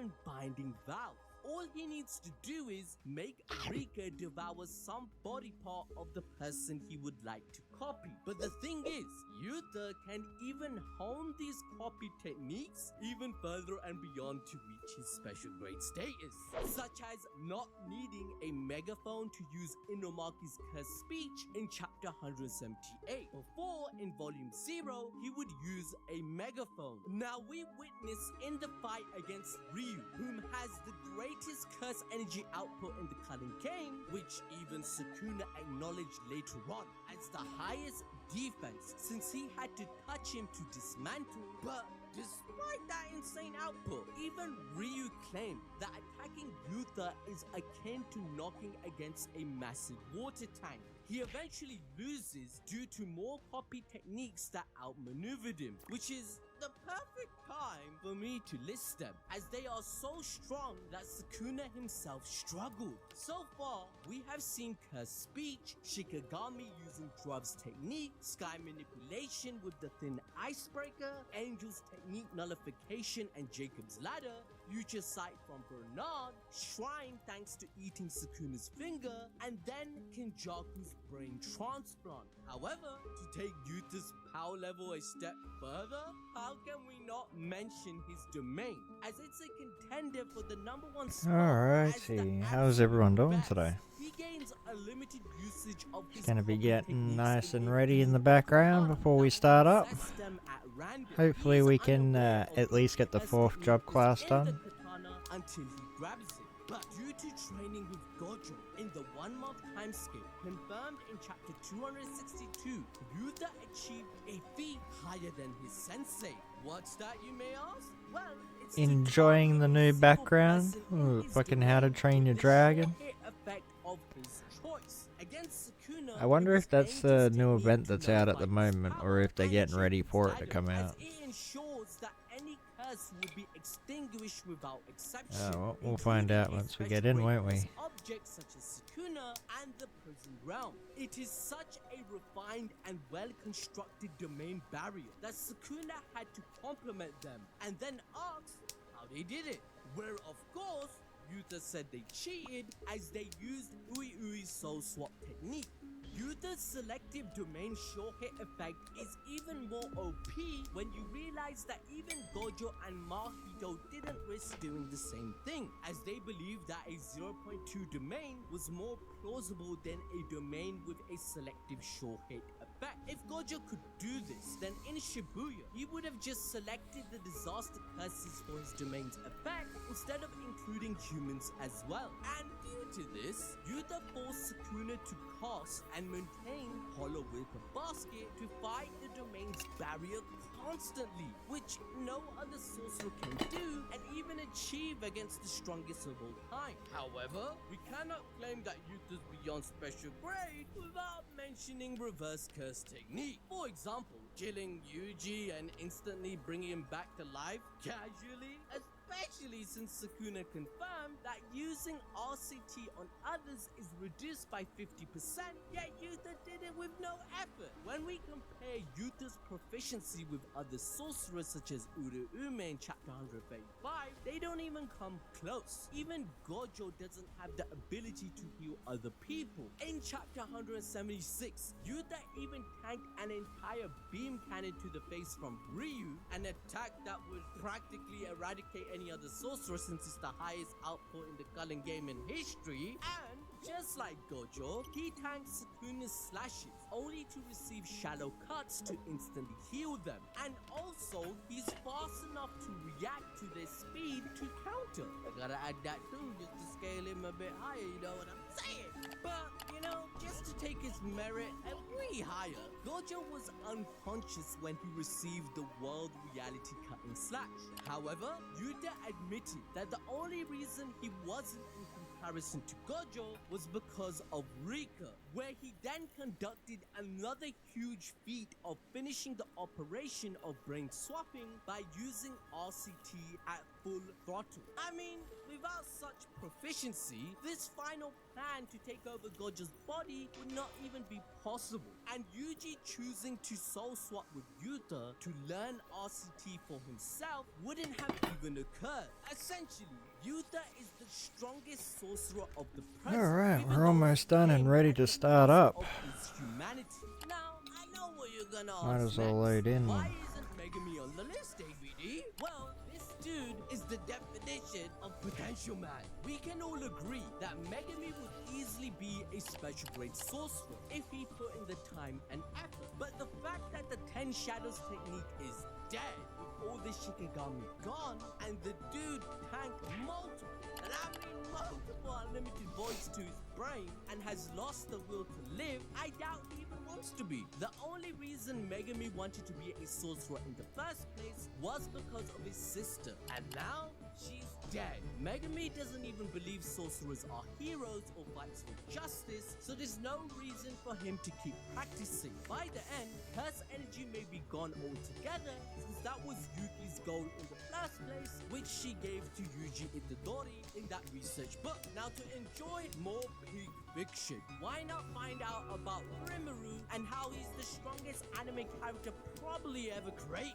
even binding valve. All he needs to do is make Rika devour some body part of the person he would like to copy. But the thing is, Uther can even hone these copy techniques even further and beyond to reach his special grade status, such as not needing a megaphone to use Inomaki's cursed speech in chapter 178. Before, in volume 0, he would use a megaphone. Now we witness in the fight against Ryu, whom has the greatest curse energy output in the Culling game, which even Sukuna acknowledged later on as the highest defense, since he had to touch him to dismantle. But despite that insane output, even Ryu claimed that attacking Uther is akin to knocking against a massive water tank. He eventually loses due to more copy techniques that outmaneuvered him, which is the perfect time for me to list them, as they are so strong that Sukuna himself struggled. So far, we have seen Cursed Speech, Shikigami using Drubb's technique, Sky Manipulation with the Thin Icebreaker, Angel's Technique Nullification and Jacob's Ladder, Future Sight from Bernard, Shrine thanks to eating Sukuna's finger, and then Kinjaku's brain transplant. However, to take Yuta's power level a step further, how can we not mention his domain, as it's a contender for the #1 spot. Alrighty, how's everyone doing today? He gains a limited usage of his Gonna be copy getting techniques nice and a ready in the background before we start up. possess them at random. Hopefully He is we can unaware of at least get the his 4th technique job is class in done. the katana until he grabs it. But due to training with Gojo in the 1-month timescale confirmed in chapter 262, Yuta achieved a feat higher than his sensei. What's that, you may ask? Well, it's to Enjoying the target new a single background? person in Ooh, his fucking domain How to Train Your with the Dragon. short-hit effect of his choice. Against Sukuna, I wonder it if was that's the Angel's new technique event to that's out at the nullify his moment, power or if they're and getting ready Jacob's for it to ladder, come as out. it ensures that any curse will be extinguished without exception. Oh, well, we'll find out including a once we special get in, grade won't we? curse objects such as Sukuna and the prison realm. It is such a refined and well-constructed domain barrier that Sukuna had to complement them and then ask how they did it. Where, of course, Yuta said they cheated as they used Ui Ui's soul swap technique. Yuta's selective domain short hit effect is even more OP when you realize that even Gojo and Mahito didn't risk doing the same thing, as they believed that a 0.2 domain was more plausible than a domain with a selective short hit effect. If Gojo could do this, then in Shibuya, he would have just selected the disaster curses for his domain's effect instead of including humans as well. And due to this, Yuta forced Sukuna to cast and maintain Hollow Wilker Basket to fight the domain's barrier constantly, which no other sorcerer can do and even achieve against the strongest of all time. However, we cannot claim that Yuta's beyond special grade without mentioning reverse curse technique. For example, killing Yuji and instantly bringing him back to life casually, especially since Sukuna confirmed that using RCT on others is reduced by 50%, yet Yuta did it with no effort. When we compare Yuta's proficiency with other sorcerers such as Uruume in chapter 135, they don't even come close. Even Gojo doesn't have the ability to heal other people. In chapter 176, Yuta even tanked an entire beam cannon to the face from Ryu, an attack that would practically eradicate any other sorcerer since it's the highest output in the Culling game in history. And just like Gojo, he tanks Sukuna's slashes only to receive shallow cuts to instantly heal them. And also, he's fast enough to react to their speed to counter. I gotta add that too, just to scale him a bit higher, you know what I'm saying? But, you know, just to take his merit a wee higher, Gojo was unconscious when he received the world reality cutting slash. However, Yuta admitted that the only reason he wasn't in comparison to Gojo was because of Rika, where he then conducted another huge feat of finishing the operation of brain swapping by using RCT at full throttle. I mean, without such proficiency, this final plan to take over Gojo's body would not even be possible, and Yuji choosing to soul swap with Yuta to learn RCT for himself wouldn't have even occurred. Essentially, Yuta is the strongest sorcerer of the present. Alright, we're almost done and ready to start up. Of his humanity. Now, I know what you're gonna ask Might as well next. load in. Why isn't Megami on the list, ABD? Well, this dude is the definition of potential man. We can all agree that Megami would easily be a special grade sorcerer if he put in the time and effort. But the fact that the 10 Shadows technique is dead with all the Shikigami gone and the dude tanked multiple, and I mean multiple unlimited voids to his brain and has lost the will to live, I doubt he even wants to be. The only reason Megami wanted to be a sorcerer in the first place was because of his sister, and now she's dead. Megami doesn't even believe sorcerers are heroes or fights for justice, so there's no reason for him to keep practicing. By the end, curse energy may be gone altogether, since that was Yuki's goal in the first place, which she gave to Yuji Itadori in that research book. Now, to enjoy more peak fiction, why not find out about Rimuru and how he's the strongest anime character probably ever created?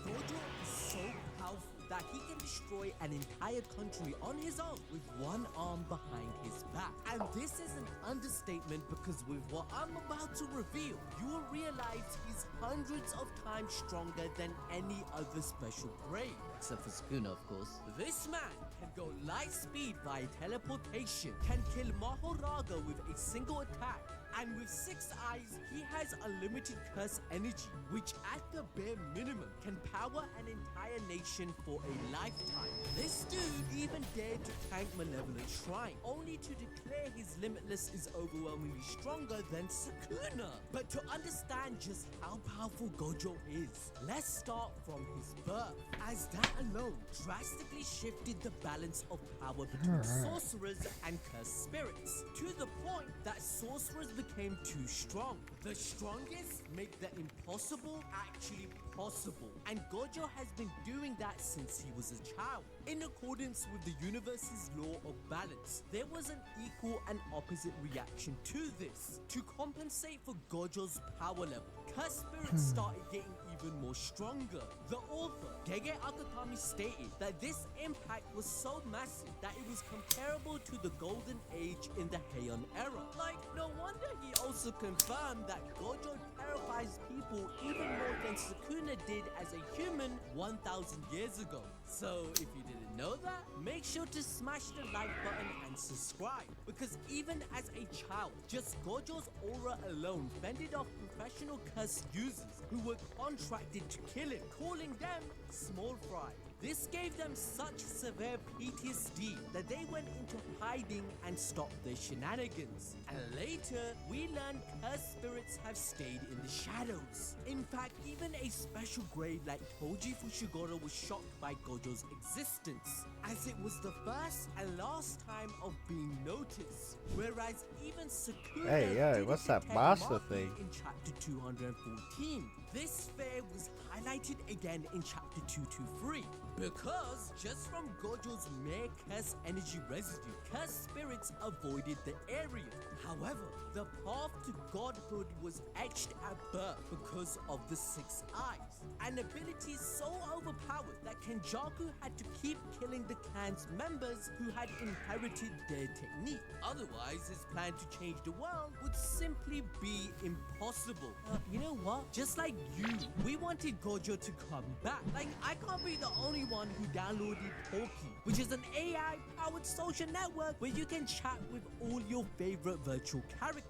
Gojo is so powerful that he can destroy an entire country on his own with one arm behind his back. And this is an understatement because with what I'm about to reveal, you will realize he's hundreds of times stronger than any other special grade. Except for Sukuna, of course. This man can go light speed via teleportation, can kill Mahoraga with a single attack, and with 6 eyes, he has unlimited curse energy, which at the bare minimum can power an entire nation for a lifetime. This dude even dared to tank Malevolent Shrine, only to declare his Limitless is overwhelmingly stronger than Sukuna. But to understand just how powerful Gojo is, let's start from his birth, as that alone drastically shifted the balance of power between sorcerers and cursed spirits, to the point that sorcerers became too strong. The strongest make the impossible actually possible, and Gojo has been doing that since he was a child. In accordance with the universe's law of balance, there was an equal and opposite reaction to this. To compensate for Gojo's power level, cursed spirits started getting even more stronger. The author, Gege Akutami, stated that this impact was so massive that it was comparable to the golden age in the Heian era. Like, no wonder he also confirmed that Gojo terrifies people even more than Sukuna did as a human 1,000 years ago. So if you didn't know that, make sure to smash the like button and subscribe, because even as a child, just Gojo's aura alone fended off professional curse users who were contracted to kill him, calling them small fry. This gave them such severe PTSD that they went into hiding and stopped their shenanigans. And later, we learned cursed spirits have stayed in the shadows. In fact, even a special grade like Toji Fushiguro was shocked by Gojo's existence, as it was the first and last time of being noticed. Whereas even Sukuna Hey, yo, didn't what's that detect master Maki thing? in chapter 214. This fear was highlighted again in chapter 223. Because just from Gojo's mere curse energy residue, cursed spirits avoided the area. However, the path to godhood was etched at birth because of the 6 eyes, an ability so overpowered that Kenjaku had to keep killing the clan's members who had inherited their technique. Otherwise, his plan to change the world would simply be impossible. You know what? Just like you, we wanted Gojo to come back. Like, I can't be the only one who downloaded Talkie, which is an AI-powered social network where you can chat with all your favorite virtual characters.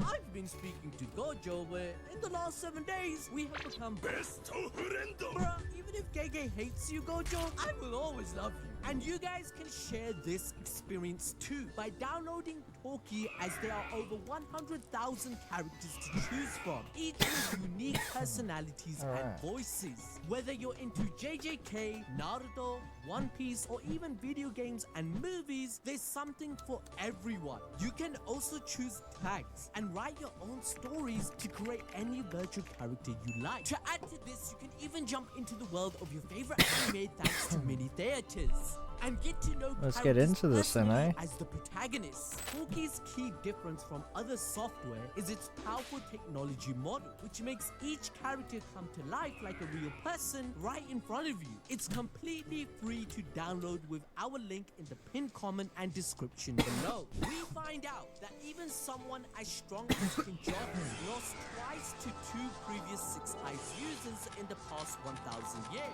I've been speaking to Gojo where in the last 7 days we have become best friend. Bruh, even if Gege hates you, Gojo, I will always love you. And you guys can share this experience too by downloading Porky as there are over 100,000 characters to choose from, each with unique personalities and voices. Whether you're into JJK, Naruto, One Piece, or even video games and movies, there's something for everyone. You can also choose tags and write your own stories to create any virtual character you like. To add to this, you can even jump into the world of your favorite anime thanks to mini theaters and get to know Let's get into this then, eh? as the protagonist. Porky's key difference from other software is its powerful technology model, which makes each character come to life like a real person right in front of you. It's completely free to download with our link in the pinned comment and description below. We find out that even someone as strong as Kinjaku lost twice to 2 previous 6 Eyes users in the past 1,000 years,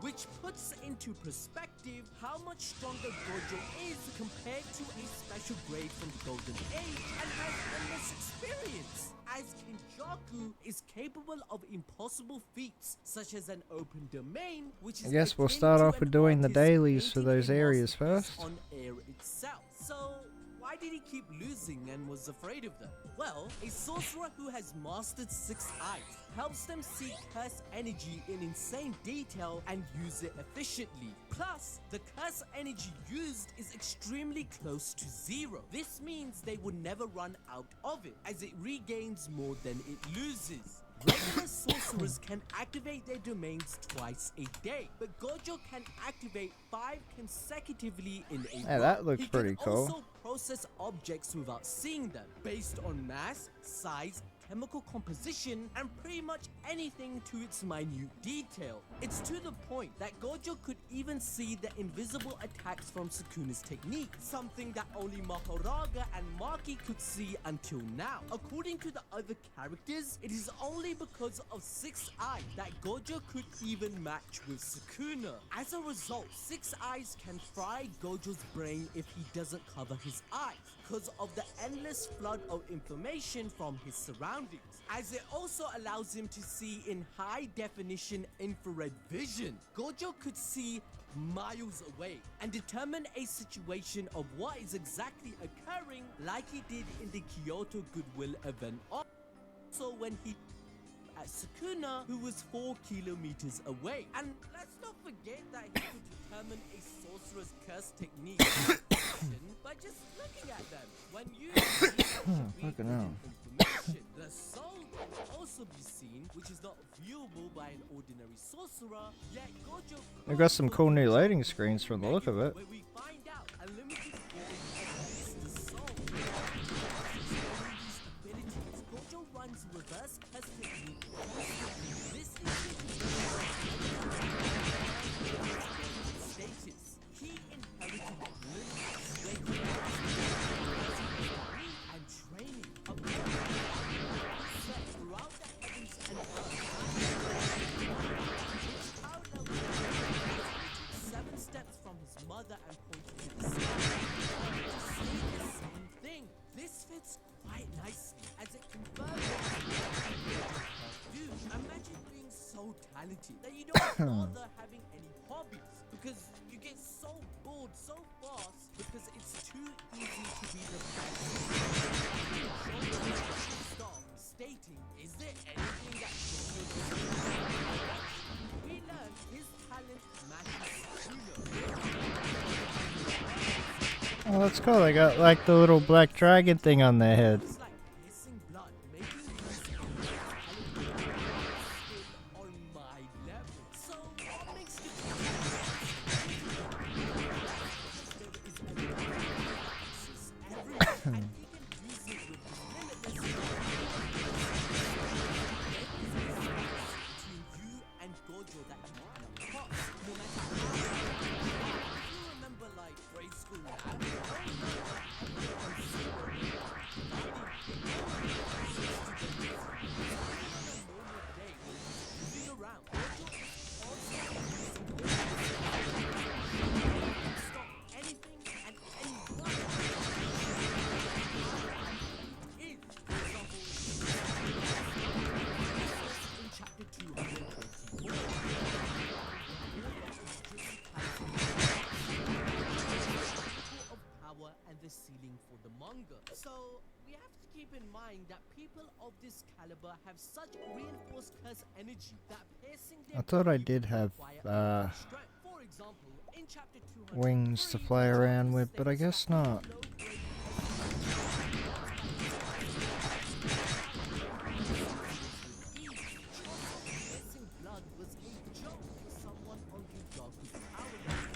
which puts into perspective how much stronger Gojo is compared to a special grade from the Golden Age and has endless experience, as Kinjaku is capable of impossible feats such as an open domain, which is I guess we'll start off with doing the dailies for those areas first. On air itself. So why did he keep losing and was afraid of them? Well, a sorcerer who has mastered 6 eyes helps them see curse energy in insane detail and use it efficiently. Plus, the curse energy used is extremely close to 0. This means they will never run out of it, as it regains more than it loses. Regular sorcerers can activate their domains twice a day, but Gojo can activate 5 consecutively in a row. Yeah, that looks pretty cool. He can also process objects without seeing them, based on mass, size, chemical composition, and pretty much anything to its minute detail. It's to the point that Gojo could even see the invisible attacks from Sukuna's technique, something that only Mahoraga and Maki could see until now. According to the other characters, it is only because of 6 Eyes that Gojo could even match with Sukuna. As a result, 6 Eyes can fry Gojo's brain if he doesn't cover his eyes, because of the endless flood of information from his surroundings, as it also allows him to see in high definition infrared vision. Gojo could see miles away and determine a situation of what is exactly occurring, like he did in the Kyoto Goodwill event. Also when he at Sukuna, who was 4 kilometers away. And let's not forget that he could determine a sorcerer's curse technique by just looking at them. When you information, the soul can also be seen, which is not viewable by an ordinary sorcerer. Yet Gojo They've got some cool new lighting screens from the look of it. where we find out a limited form of the soul. Abilities, Gojo runs reverse curse technique. This is status. He inherited limits and training set throughout the heavens and earth. 7 steps from his mother and pointed to the sky to say the same thing. This fits quite nicely as it confirms dude, imagine being so talented that you don't bother having any hobbies because you get so bored so fast because it's too easy to be the best. Stop stating, is there anything that we learned his talent matches Sula. Oh, that's cool. They got like the little black dragon thing on their head. It's like hissing blood, making music on my level. So what makes the and he can use it with limitless between you and Gojo that you can cross no matter how. You remember like grade school lab? keep in mind that people of this caliber have such reinforced curse energy that piercing their I thought I body did would have require strength. For example, in chapter 203, wings to play around with, but I guess not. Blood was a joke for someone on Ujaku's power level.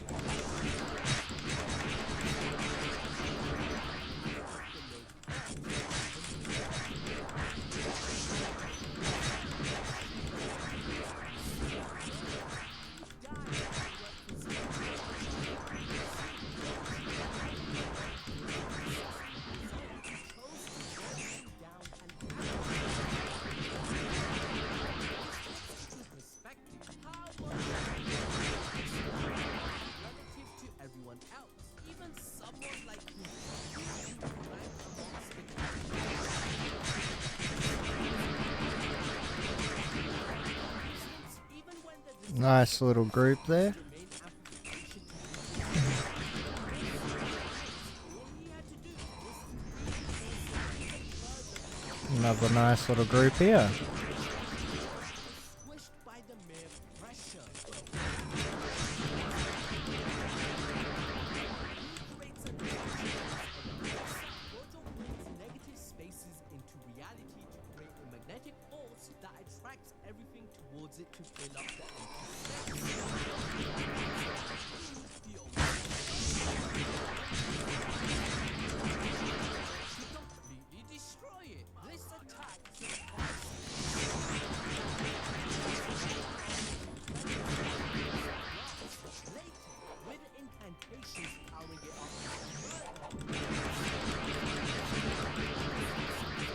Nice little group there. Another nice little group here.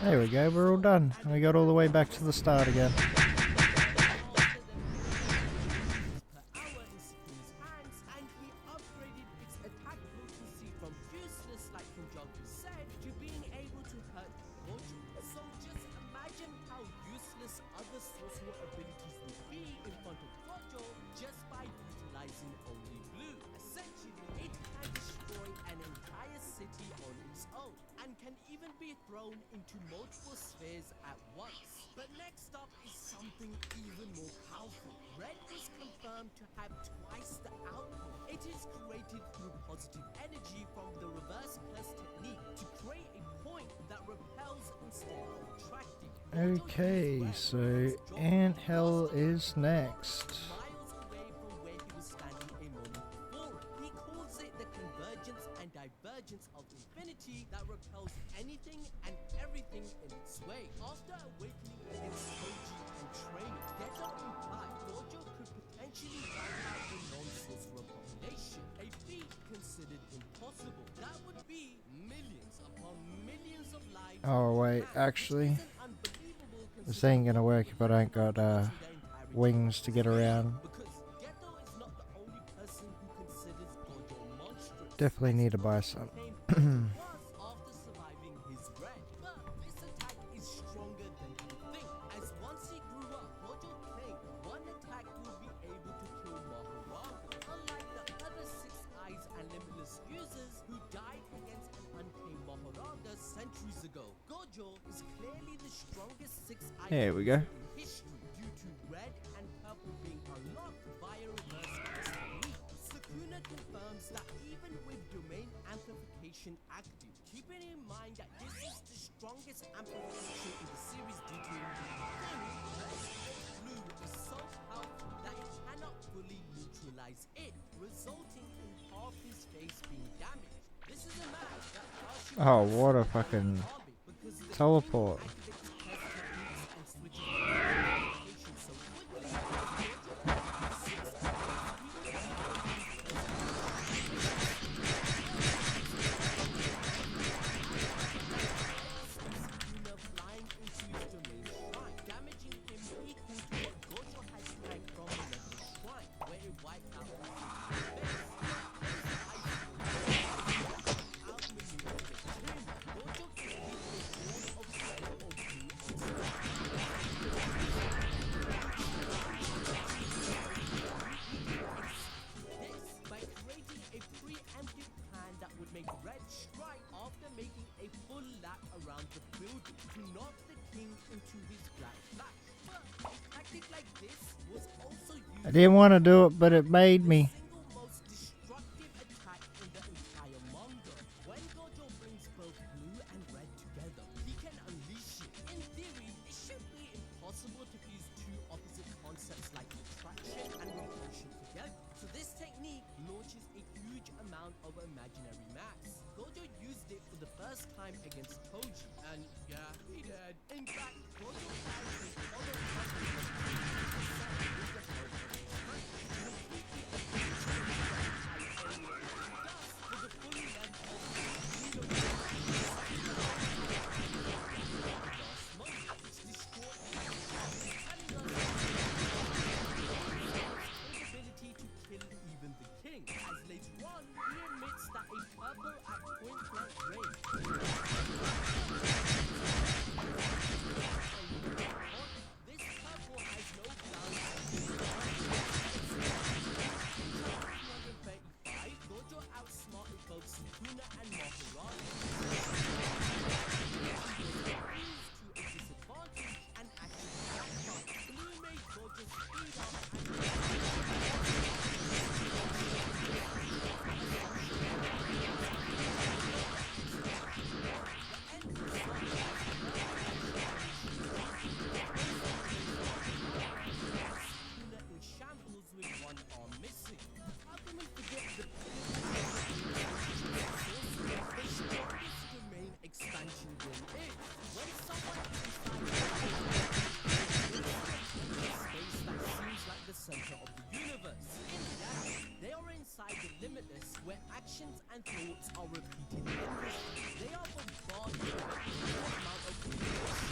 There we go, we're all done. We got all the way back to the start again. Into multiple spheres at once. But next up is something even more powerful. Red was confirmed to have twice the output. It is created through positive energy from the reverse curse technique to create a point that repels instead of attracting. Okay, so Ant Hell is next. Miles away from where he was standing a moment before. He calls it the convergence and divergence of infinity that repels anything and everything in its way. After awakening against Koji and training, Geto implied Gojo could potentially wipe out the non-sorcerer population, a feat considered impossible. That would be millions upon millions of lives. Oh wait, actually, this ain't gonna work if I don't got wings to get around. Definitely need to buy some. There we go. Sukuna confirms that even with domain amplification active, keeping in mind that this is the strongest amplification in the series due to blue is so powerful that it cannot fully neutralize it, resulting in half his face being damaged. This is a match that Oh, what a fucking teleport. into his black flash. But a tactic like this was also used I didn't want to do it, but it made the me. single most destructive attack in the entire manga. When Gojo brings both blue and red together, he can unleash it. In theory, it should be impossible to fuse two opposite concepts like attraction and repulsion together. So this technique launches a huge amount of imaginary mass. Gojo used it for the first time against Toji, and yeah, he did. In fact, Gojo has his other weapon with the help of his strength. For the fully length of which destroyed ability to kill even the king, as later on he admits that a purple at point blank range this purple has no ground. 235, Gojo outsmarted both Sukuna and Maharani. To a disadvantage and actually backfired. Blue made Gojo speed up in shambles with one arm missing. How can we forget the strongest domain expansion win is? When someone is inside a space that seems like the center of the universe. In reality, they are inside the limitless, where actions and thoughts are repeated endlessly. They are bombarded with a amount of information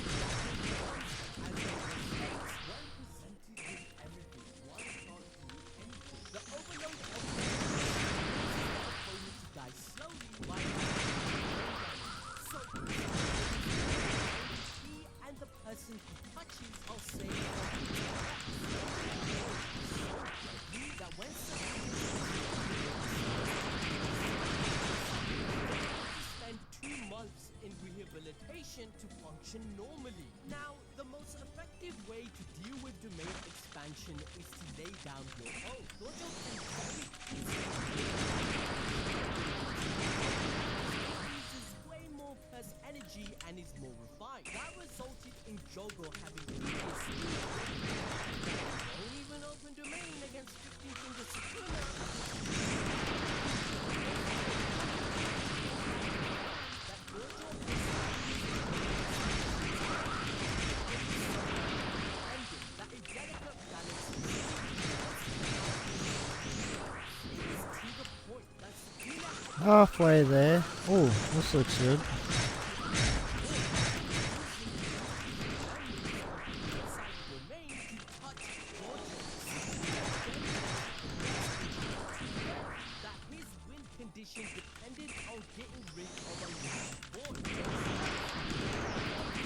as they reflect when presented with everything. One can't do anything. The overload of opponent to die slowly while so he and the person he touches are saved that when spend 2 months in rehabilitation to function normally. Now, the most effective way to deal with domain expansion is to lay down your own. Gojo can very uses way more press energy and is more refined. That resulted in Jogo having previously don't even open domain against 15 finger Sukuna. That Gojo that a delicate balance is to the point that Sukuna Halfway there. Oh, this looks good. that his win condition depended on getting rid of a losing board.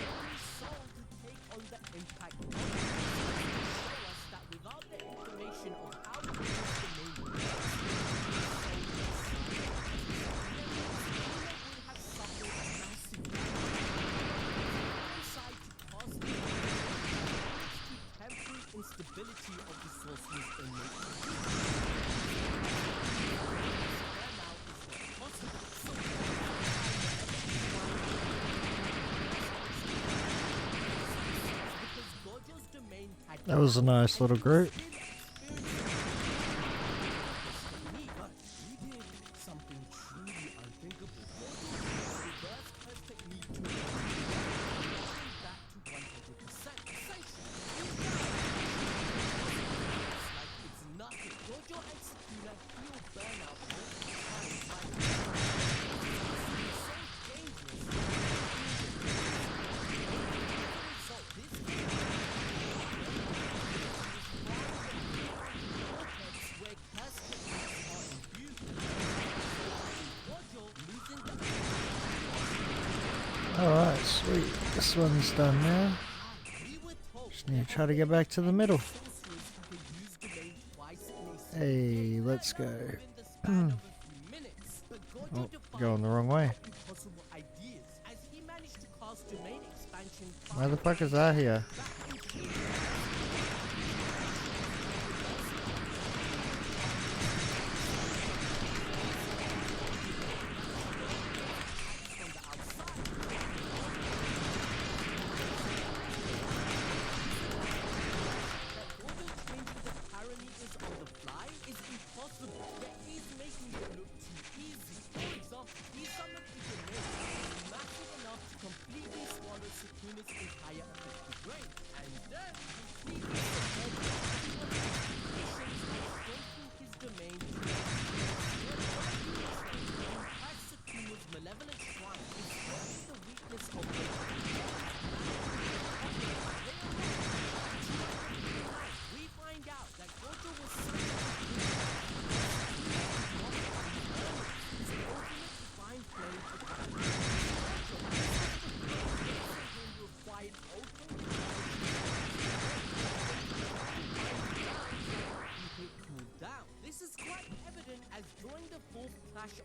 Only soul to take on the impact of it. Show us that without the information of how to use the main would have suffered massive inside to cause the temporary instability of the sorcerer's innate. That was a nice little group. Something truly unthinkable. Reverse her technique to back to 100%. Like it's nothing. Gojo and Sukuna feel burnout multiple times by so dangerous. So this where curse techniques are imbued. Gojo losing the Alright, sweet. This one's done now. Just need to try to get back to the middle. Hey, let's go. Oh, going the wrong way. As he managed to cast domain expansion expansion. Why the fuck is that here?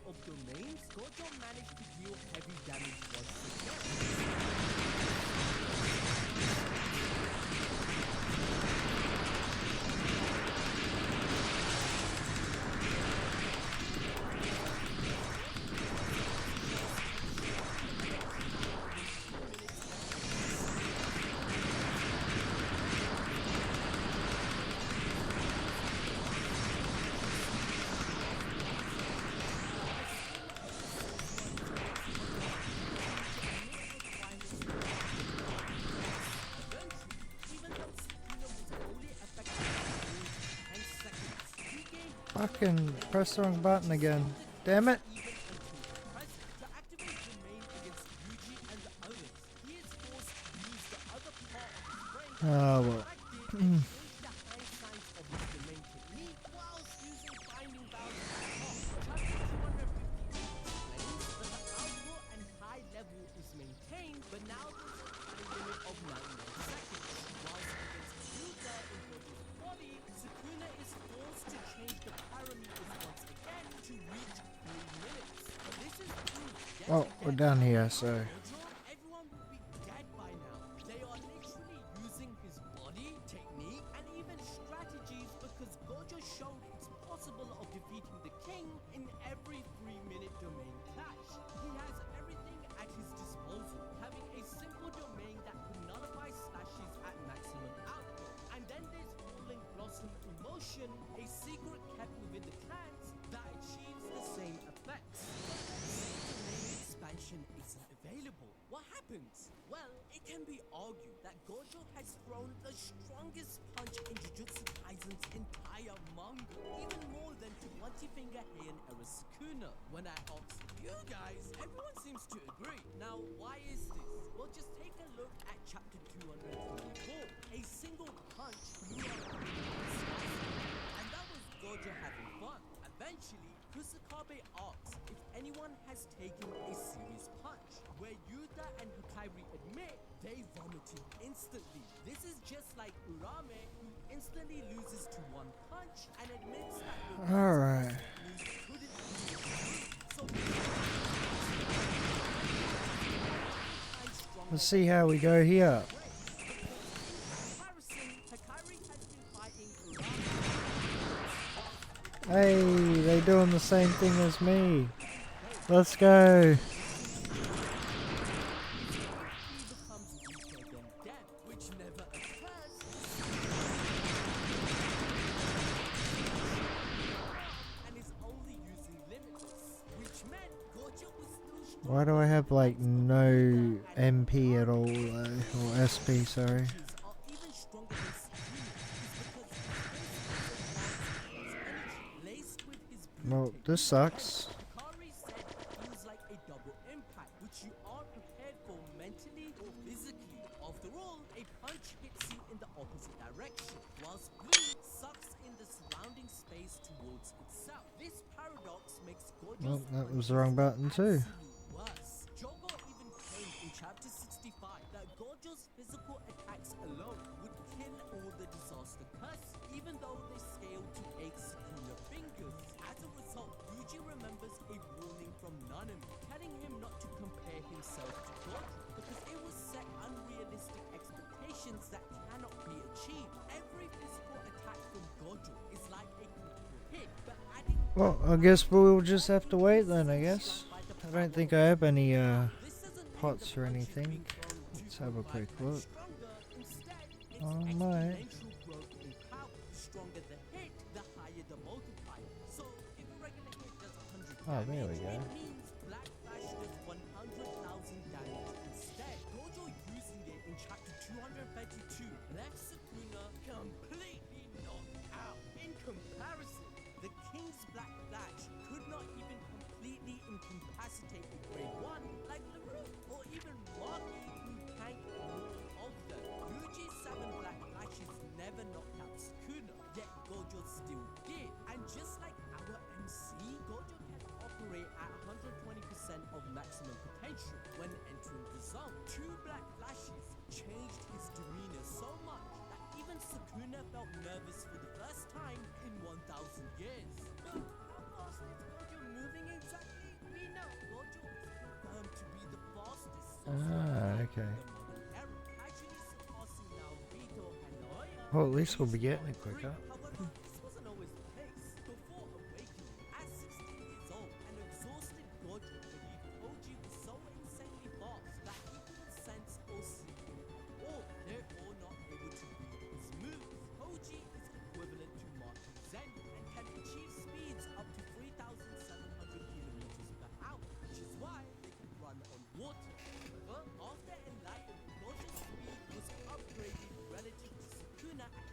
Of domains, Gojo managed to deal heavy damage once Fucking press the wrong button again. Damn it. Oh well. Oh, we're down here, so. Everyone would be dead by now. They are literally using his body, technique, and even strategies because Gojo showed it's possible of defeating the king in every 3-minute domain clash. He has everything at his disposal, having a simple domain that can nullify slashes at maximum output. And then there's Falling Blossom Emotion, a secret kept within the clans that achieves the same effects. Expansion isn't available. What happens? Well, it can be argued that Gojo has thrown the strongest punch in Jujutsu Kaisen's entire manga, even more than 20-finger Heian era Sukuna. When I ask you guys, everyone seems to agree. Now, why is this? Well, just take a look at chapter 224. A single punch blew up and that was Gojo having fun. Eventually, Kusakabe asks if anyone has taken a serious punch, where Yuta and Hikairi admit they vomited instantly. This is just like Urame, who instantly loses to one punch and admits that Alright. Let's see how we go here. Hey, they doing the same thing as me. Let's go. Why do I have like no MP at all, or SP, sorry. Well, this sucks. Hikari said it feels like a double impact, which you aren't prepared for mentally or physically. After all, a punch hits you in the opposite direction, whilst blue sucks in the surrounding space towards itself. This paradox makes Gojo's Well, that was the wrong button too. worse. Jogo even claimed in chapter 65 that Gojo's physical attacks alone would kill all the disaster curse, even though they scale to 8 Sukuna fingers. As a result, Yuji remembers a warning from Nanami, telling him not to compare himself to Gojo because it was set unrealistically Well, I guess we'll just have to wait then, I guess. I don't think I have any pots or anything. Let's have a quick look. Oh, mate. Oh, there we go. The King's Black Flash could not even completely incapacitate the Grade 1 like LaRue or even Marky who tanked all of them. Yuji's 7 Black Flashes never knocked out Sukuna, yet Gojo still did. And just like our MC, Gojo can operate at 120% of maximum potential when entering the zone. 2 Black Flashes changed his demeanor so much that even Sukuna felt nervous for the first time in 1,000 years. But how fast is Gojo moving exactly? We know Gojo is confirmed to be the fastest Okay. actually surpassing Naobito and Naoya. Well, at least we'll be getting it quicker. However, this wasn't always the case. Before awakening, at 16 years old, an exhausted Gojo believed Koji was so insanely fast that he couldn't sense or see him at all. Therefore, not able to read his moves. Koji is equivalent to Marky Zen and can achieve speeds up to 3,700 kilometers per hour, which is why they can run on water. However, after enlightenment, Gojo's speed was upgraded relative to Sukuna at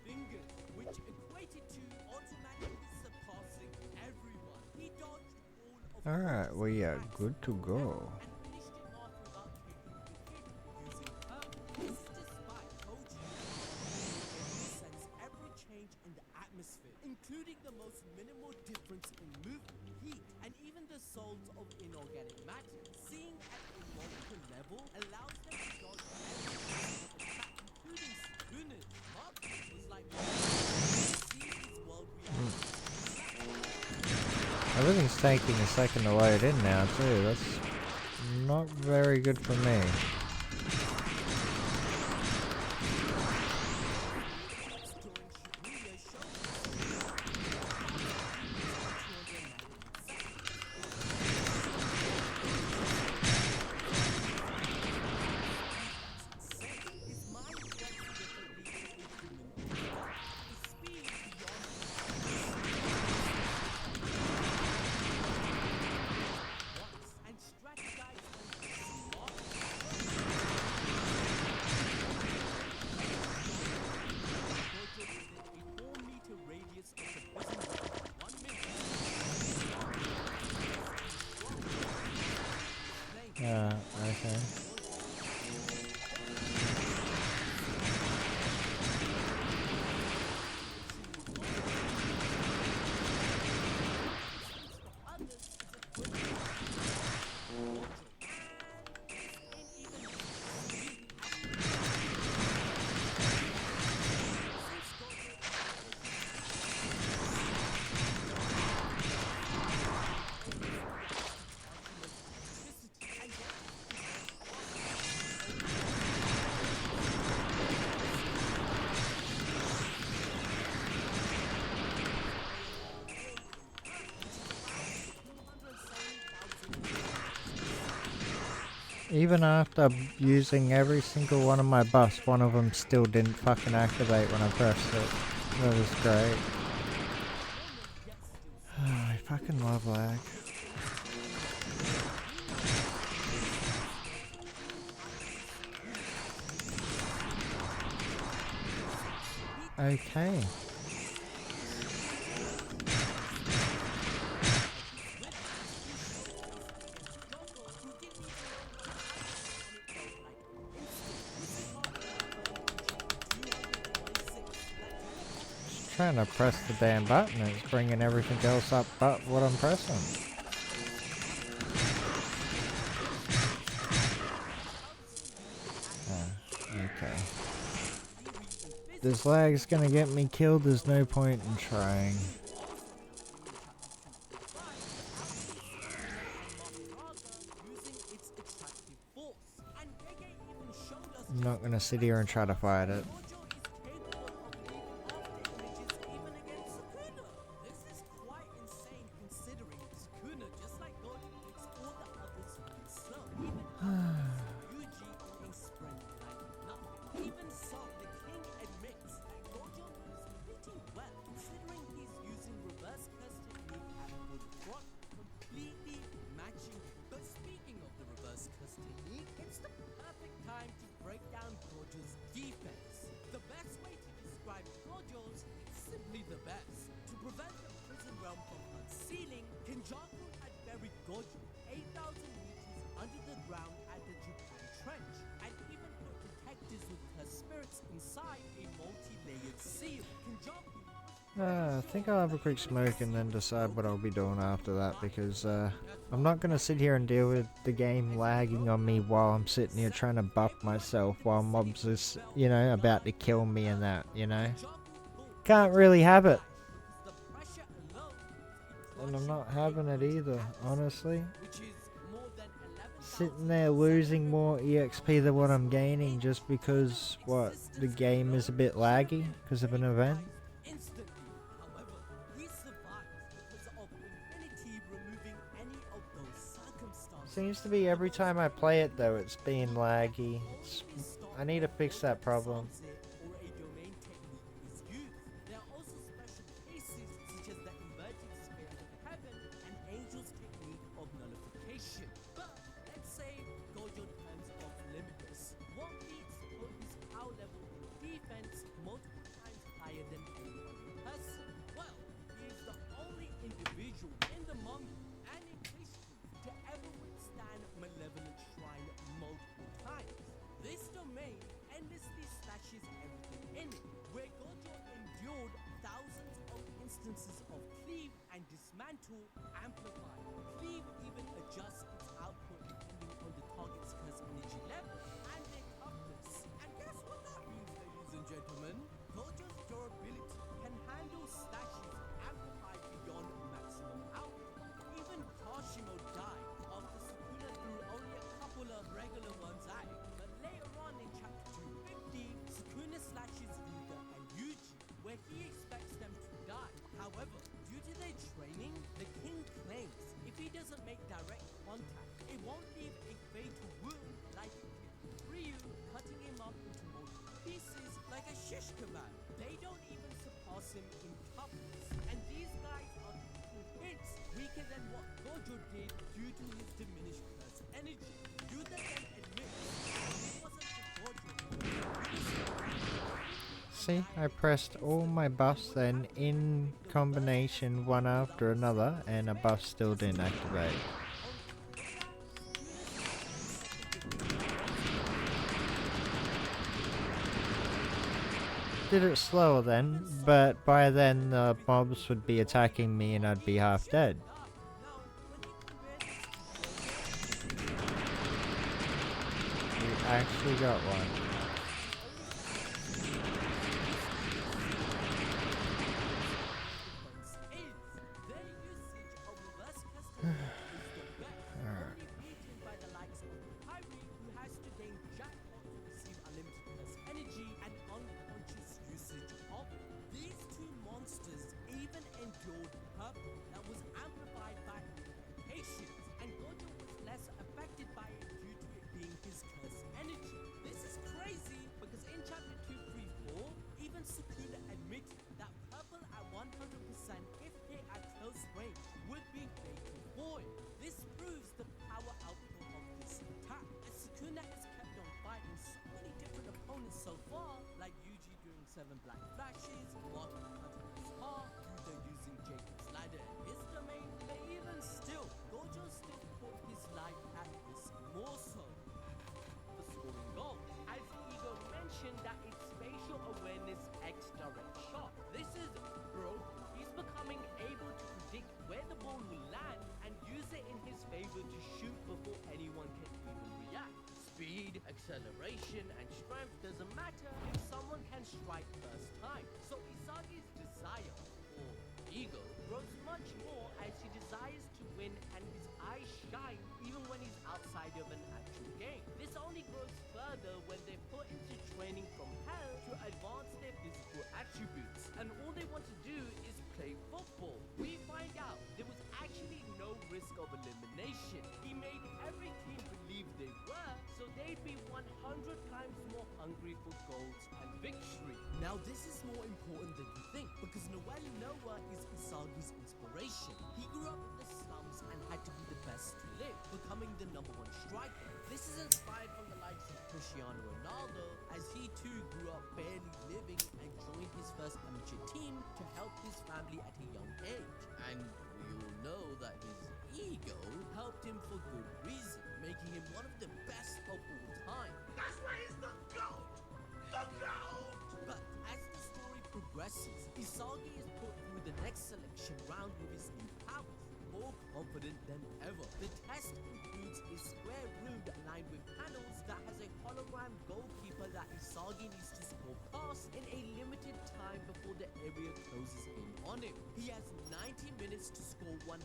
fingers, which equated to automatically surpassing everyone. He dodged all of Alright, we are good to go. and finished it off without taking the hit using her. This is despite Koji sense every change in the atmosphere, including the most minimal difference in movement, heat, and even the souls of inorganic matter. Seeing at a multiple level allows them to dodge every attack, including Sukuna's. Marky was like, see his world reality. Everything's taking a second to load in now too. That's not very good for me. Okay. Even after using every single one of my buffs, one of them still didn't fucking activate when I pressed it. That was great. I fucking love lag. Okay. Trying to press the damn button, it's bringing everything else up but what I'm pressing. Okay. This lag's gonna get me killed, there's no point in trying. I'm not gonna sit here and try to fight it. simply the best. To prevent the prison realm from unsealing, Kenjaku had buried Gojo 8,000 meters under the ground at the Japan Trench, and even put detectors with her spirits inside a multi-layered seal. Kenjaku I think I'll have a quick smoke and then decide what I'll be doing after that, because I'm not going to sit here and deal with the game lagging on me while I'm sitting here trying to buff myself while mobs is, you know, about to kill me and that, you know. Can't really have it. And I'm not having it either, honestly. Sitting there losing more EXP than what I'm gaining just because, what, the game is a bit laggy because of an event. Seems to be every time I play it though, it's being laggy. I need to fix that problem. Amplify. Cleave even adjusts its output depending on the target's curse energy level and their toughness. And guess what that means, ladies and gentlemen? Gojo's durability can handle slashes amplified beyond maximum output. Even Kashimo died after Sukuna threw only a couple of regular ones at him. But later on in chapter 250, Sukuna slashes Ryuga and Yuji, where he expects them to die. However, due to their training, the king claims if he doesn't make direct contact, it won't leave a fatal wound like it did with Ryu, cutting him up into multiple pieces like a shish kebab. They don't even surpass him in toughness, and these guys are hints weaker than what Gojo did due to his diminished curse energy. Yuta then admits it wasn't for Gojo. See, I pressed all my buffs then in combination one after another and a buff still didn't activate. Did it slower then, but by then the mobs would be attacking me and I'd be half dead. We actually got one. Seven black flashes, Martin cutting his heart, Yuda using Jacob's ladder and his domain, but even still, Gojo still put his life at risk more so for scoring goals. As Ego mentioned that it's spatial awareness X direct shot. This is broke. He's becoming able to predict where the ball will land and use it in his favor to shoot before anyone can even react. Speed, acceleration, and strength doesn't matter if someone can strike first time. So Isagi's desire, or ego, grows much more as he desires to win and his eyes shine even when he's outside of an actual game. This only grows further when they're put into training from hell to advance their physical attributes. And all they want to do is play football. We find out there was actually no risk of elimination. He made every team believe they were, so they'd be 100 times more hungry for goals and victory. Now this is more important than you think, because Noel Noah is Isagi's inspiration. He grew up in the slums and had to be the best to live, becoming the #1 striker. This is inspired from the likes of Cristiano Ronaldo, as he too grew up barely living and joined his first amateur team to help incredibly at a young age. And we all know that his ego helped him for good reason, making him one of the best of all time. That's why he's the GOAT! The GOAT! But as the story progresses, Isagi is put through the next selection round with his new powers, more confident than ever. The test includes a square room lined with panels that has a hologram goalkeeper that Isagi needs to score past in a limited time before the area closes in on him. He has 90 minutes to score 100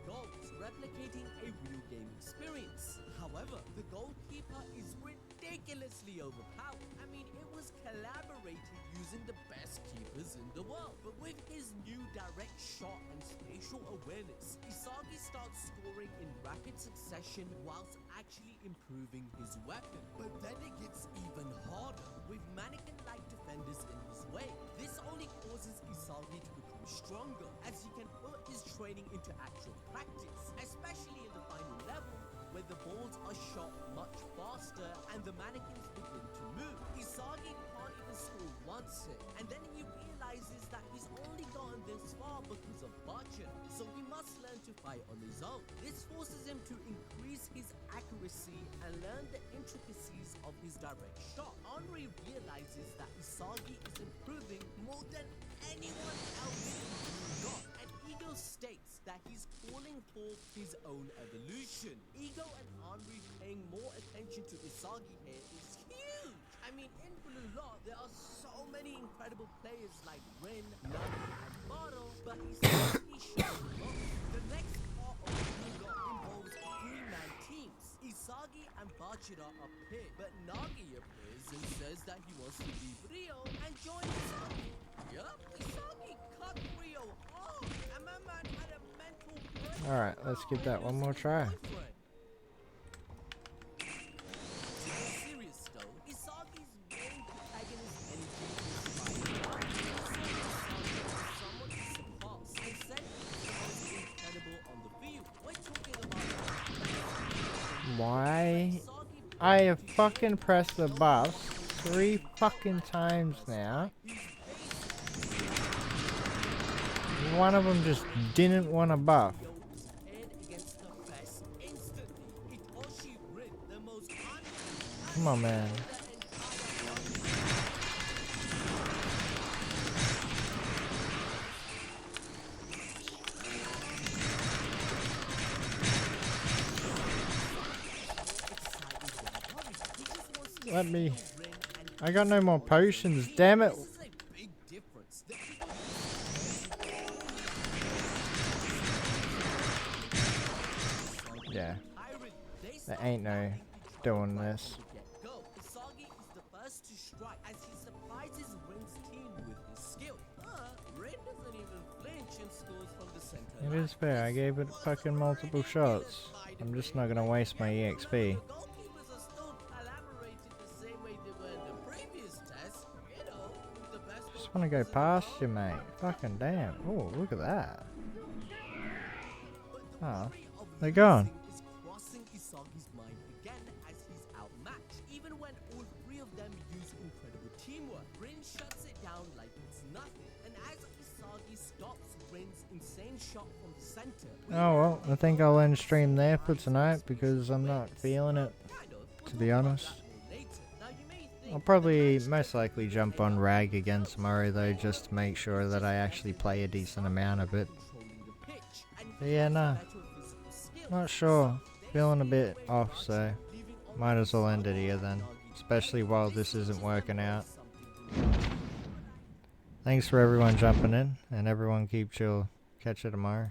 goals, replicating a real game experience. However, the goalkeeper is ridiculously overpowered. I mean, it was collaborated using the best keepers in the world. But with his new direct shot and spatial awareness, Isagi starts scoring in rapid succession whilst actually improving his weapon. But then it gets even harder, with mannequin-like defenders in his way. This only causes Isagi to become stronger, as he can put his training into actual practice, especially in the final level, where the balls are shot much faster and the mannequins begin to move. Isagi can't even score once hit, and then he realizes that he's only gotten this far because of budget, so he must learn to fight on his own. This forces him to increase his accuracy and learn the intricacies of his direct shot. Henri realizes that Isagi is improving more than anyone else in Blue Dot, and Ego states that he's calling for his own evolution. Ego and Henri paying more attention to Isagi here is huge. I mean, in Blue Lot, there are so many incredible players like Rin, Nagi, and Baro, but Isagi shows most. The next part of Blue Lot involves three-man teams. Isagi and Bachira appear, but Nagi appears and says that he wants to leave Rio and join Isagi. Yup, Isagi cut Rio off, and my man had a mental breakdown. Alright, let's give that one more try. Serious though, Isagi's main protagonist energy is somewhat surpassed and said he's the most incredible on the field. We're talking about Why? I have fucking pressed the buff 3 fucking times now. One of them just didn't want to buff. Come on, man. Let me. I got no more potions, damn it. Yeah. There ain't no doing this. Isagi is the first to strike as he surprises Rin's team with his skill. Rin doesn't even flinch and scores from the center. It is fair, I gave it fucking multiple shots. I'm just not gonna waste my EXP. The goalkeepers are still collaborated the same way they were in the previous test. You know, the best. Just wanna go past you, mate. Fucking damn. Oh, look at that. Oh, they're gone. Is crossing Isagi's mind again as he's outmatched. Even when all three of them use incredible teamwork, Rin shuts it down like it's nothing. And as Isagi stops Rin's insane shot from the center. Oh well, I think I'll end stream there for tonight because I'm not feeling it, to be honest. I'll probably most likely jump on Rag again tomorrow though, just to make sure that I actually play a decent amount of it. But yeah, no. Not sure. Feeling a bit off, so might as well end it here then. Especially while this isn't working out. Thanks for everyone jumping in, and everyone keep chill. Catch you tomorrow.